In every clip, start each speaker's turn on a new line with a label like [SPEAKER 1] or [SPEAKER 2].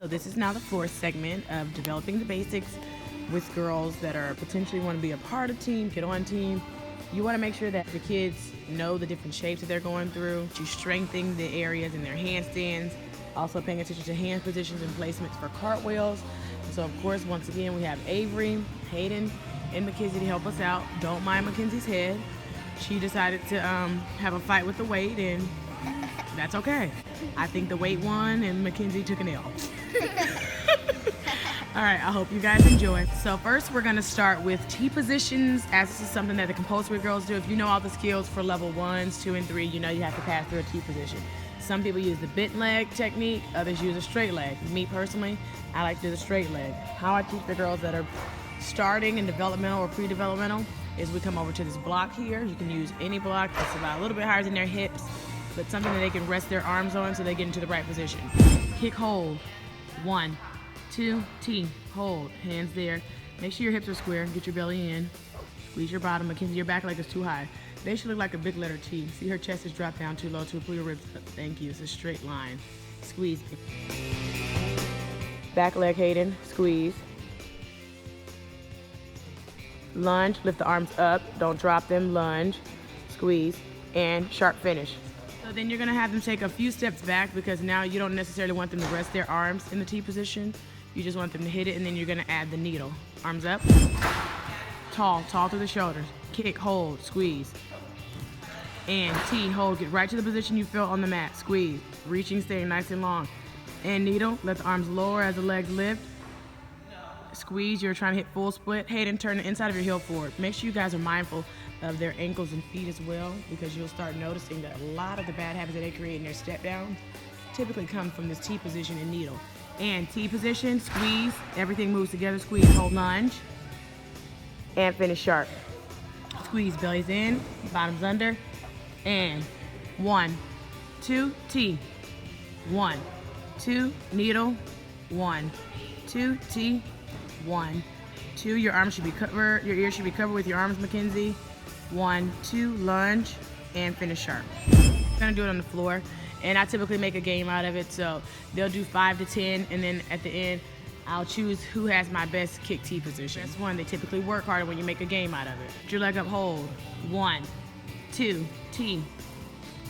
[SPEAKER 1] So this is now the fourth segment of developing the basics with girls that are potentially want to be a part of team, get on team. You want to make sure that the kids know the different shapes that they're going through. You strengthen the areas in their handstands, also paying attention to hand positions and placements for cartwheels. So of course, once again, we have Avery, Hayden, and Mackenzie to help us out. Don't mind Mackenzie's head. She decided to have a fight with the weight, and that's okay. I think the weight won and Mackenzie took an L. All right, I hope you guys enjoy. So first we're gonna start with T positions, as this is something that the compulsory girls do. If you know all the skills for level 1s, 2, and 3, you know you have to pass through a T position. Some people use the bent leg technique, others use a straight leg. Me personally, I like to do the straight leg. How I teach the girls that are starting in developmental or pre-developmental is we come over to this block here. You can use any block that's about a little bit higher than their hips, but something that they can rest their arms on so they get into the right position. Kick, hold. 1, 2, T. Hold. Hands there. Make sure your hips are square. Get your belly in. Squeeze your bottom. Mackenzie, your back leg is too high. They should look like a big letter T. See, her chest is dropped down too low to pull your ribs up. Thank you. It's a straight line. Squeeze. Back leg, Hayden. Squeeze. Lunge. Lift the arms up. Don't drop them. Lunge. Squeeze. And sharp finish. So then you're gonna have them take a few steps back because now you don't necessarily want them to rest their arms in the T position. You just want them to hit it, and then you're gonna add the needle. Arms up. Tall through the shoulders. Kick, hold, squeeze. And T, hold, get right to the position you feel on the mat. Squeeze, reaching, staying nice and long. And needle, let the arms lower as the legs lift. Squeeze, you're trying to hit full split. Hayden, turn the inside of your heel forward. Make sure you guys are mindful of their ankles and feet as well, because you'll start noticing that a lot of the bad habits that they create in their step down typically come from this T position and needle. And T position, squeeze, everything moves together, squeeze, hold, lunge, and finish sharp. Squeeze, belly's in, bottom's under, and 1, 2, T, 1, 2, needle, 1, 2, T, 1, 2, your arms should be covered, your ears should be covered with your arms, Mackenzie. 1, 2, lunge, and finish sharp. I'm gonna do it on the floor, and I typically make a game out of it, so they'll do 5 to 10, and then at the end, I'll choose who has my best kick T position. That's one, they typically work harder when you make a game out of it. Put your leg up, hold. 1, 2, T.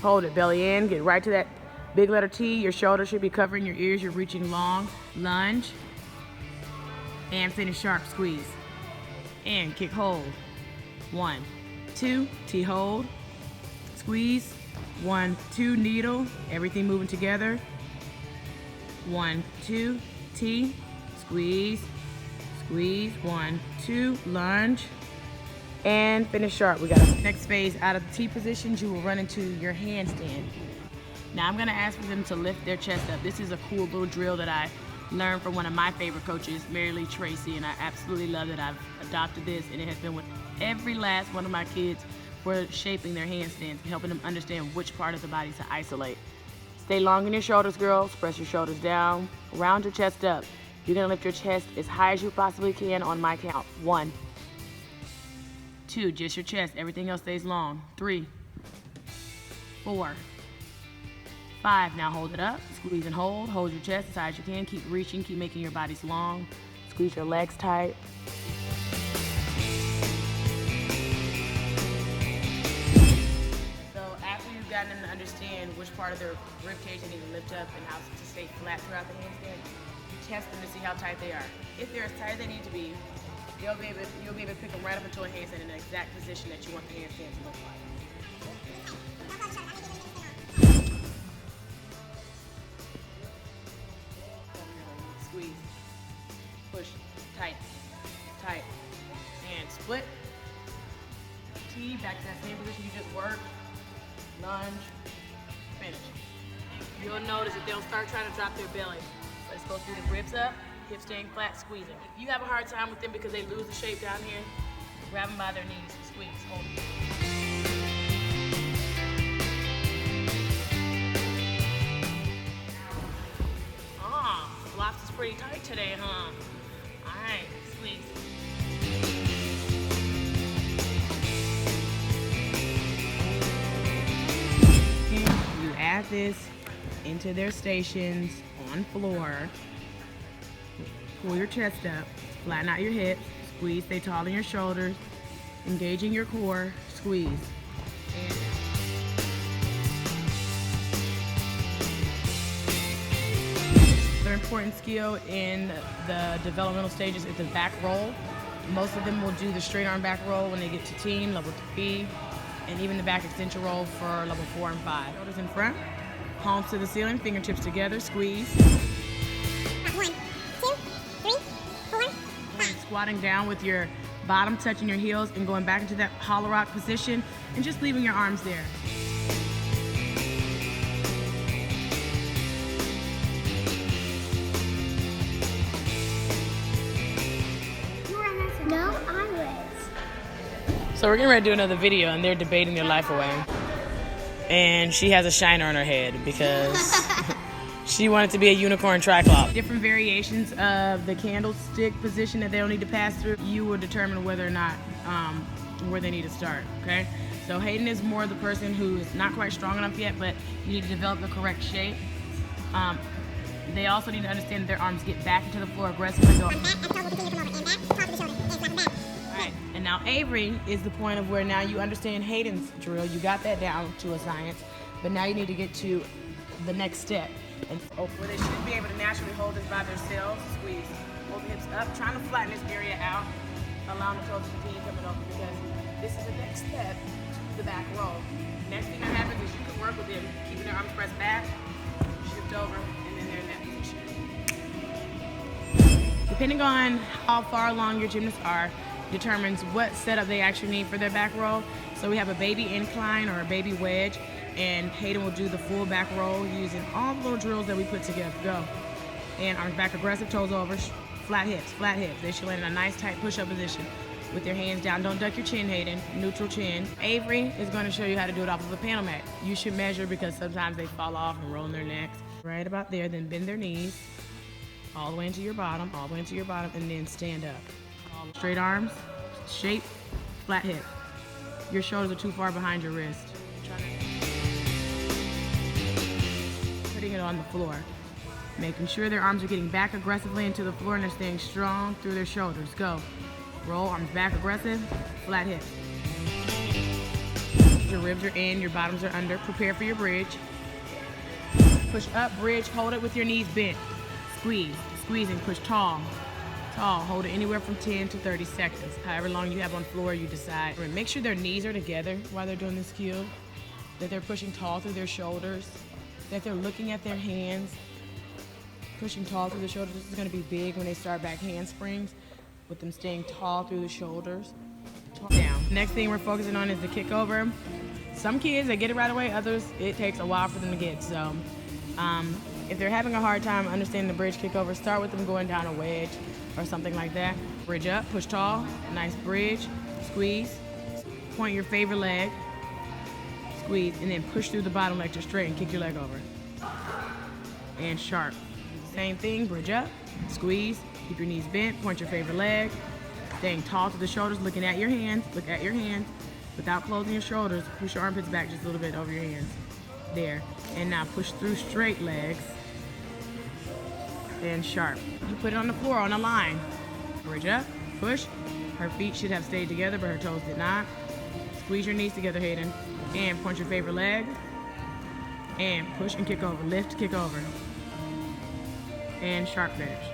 [SPEAKER 1] Hold it, belly in, get right to that big letter T. Your shoulders should be covering your ears, you're reaching long. Lunge, and finish sharp, squeeze. And kick, hold. 1, 2, T, hold, squeeze. 1, 2, needle, everything moving together. 1, 2, T, squeeze, squeeze. 1, 2, lunge, and finish sharp. We got a next phase. Out of the T positions, you will run into your handstand. Now I'm gonna ask for them to lift their chest up. This is a cool little drill that I learned from one of my favorite coaches, Mary Lee Tracy, and I absolutely love that I've adopted this, and it has been with every last one of my kids for shaping their handstands, helping them understand which part of the body to isolate. Stay long in your shoulders, girls. Press your shoulders down. Round your chest up. You're gonna lift your chest as high as you possibly can on my count. 1, 2, just your chest. Everything else stays long. 3, 4, 5. Now hold it up. Squeeze and hold. Hold your chest as high as you can. Keep reaching. Keep making your bodies long. Squeeze your legs tight. Gotten them to understand which part of their rib cage they need to lift up and how to stay flat throughout the handstand. You test them to see how tight they are. If they're as tight as they need to be, you'll be able to pick them right up into a handstand in the exact position that you want the handstand to look like. Squeeze, push, tight, tight, and split. T, back to that same position you just worked. Lunge, finish. You'll notice that they'll start trying to drop their belly, but it's supposed to be the ribs up, hips staying flat, squeezing. If you have a hard time with them because they lose the shape down here, grab them by their knees, squeeze, hold them. Blocks is pretty tight today, huh? All right, squeeze. You add this into their stations on floor. pull your chest up, flatten out your hips, squeeze, stay tall in your shoulders, engaging your core, squeeze. And another important skill in the developmental stages is the back roll. Most of them will do the straight arm back roll when they get to teen, level 3, and even the back extension roll for level 4 and 5. Shoulders in front, palms to the ceiling, fingertips together, squeeze.
[SPEAKER 2] 1, 2, 3, 4, 5.
[SPEAKER 1] Squatting down with your bottom touching your heels and going back into that hollow rock position and just leaving your arms there.
[SPEAKER 2] No, I was.
[SPEAKER 1] So we're getting ready to do another video and they're debating their life away. And she has a shiner on her head because she wanted to be a unicorn triclops. Different variations of the candlestick position that they'll need to pass through, you will determine whether or not where they need to start, okay? So Hayden is more the person who's not quite strong enough yet, but you need to develop the correct shape. They also need to understand that their arms get back into the floor aggressively. Alright, and now Avery is the point of where now you understand Hayden's drill. You got that down to a science, but now you need to get to the next step. And where they should be able to naturally hold this by themselves, squeeze. Hold the hips up, trying to flatten this area out. Allow the toes to continue coming over because this is the next step to the back roll. Next thing that happens is you can work with them, keeping their arms pressed back, shift over, and then they're in that position. Depending on how far along your gymnasts are, determines what setup they actually need for their back roll. So we have a baby incline or a baby wedge, and Hayden will do the full back roll using all the little drills that we put together. Go. And arms back aggressive, toes over, flat hips, flat hips. They should land in a nice tight push-up position with their hands down. Don't duck your chin, Hayden. Neutral chin. Avery is going to show you how to do it off of a panel mat. You should measure because sometimes they fall off and roll in their necks. Right about there, then bend their knees all the way into your bottom, all the way into your bottom, and then stand up. Straight arms, shape, flat hip. Your shoulders are too far behind your wrist. Putting it on the floor. Making sure their arms are getting back aggressively into the floor and they're staying strong through their shoulders. Go. Roll, arms back aggressive, flat hips. Your ribs are in, your bottoms are under. Prepare for your bridge. Push up, bridge, hold it with your knees bent. Squeeze, squeezing, push tall. Tall, hold it anywhere from 10 to 30 seconds. However long you have on floor, you decide. Make sure their knees are together while they're doing this cue, that they're pushing tall through their shoulders, that they're looking at their hands, pushing tall through the shoulders. This is gonna be big when they start back handsprings, with them staying tall through the shoulders. Down. Next thing we're focusing on is the kick over. Some kids, they get it right away, others, it takes a while for them to get. So if they're having a hard time understanding the bridge kick over, start with them going down a wedge or something like that. Bridge up, push tall, nice bridge, squeeze, point your favorite leg, squeeze, and then push through the bottom leg to straight and kick your leg over. And sharp. Same thing, bridge up, squeeze, keep your knees bent, point your favorite leg, staying tall to the shoulders, looking at your hands, look at your hands, without closing your shoulders, push your armpits back just a little bit over your hands. There. And now push through straight legs and sharp. You put it on the floor on a line. Bridge up, push. Her feet should have stayed together, but her toes did not. Squeeze your knees together, Hayden. And point your favorite leg. And push and kick over. Lift, kick over. And sharp finish.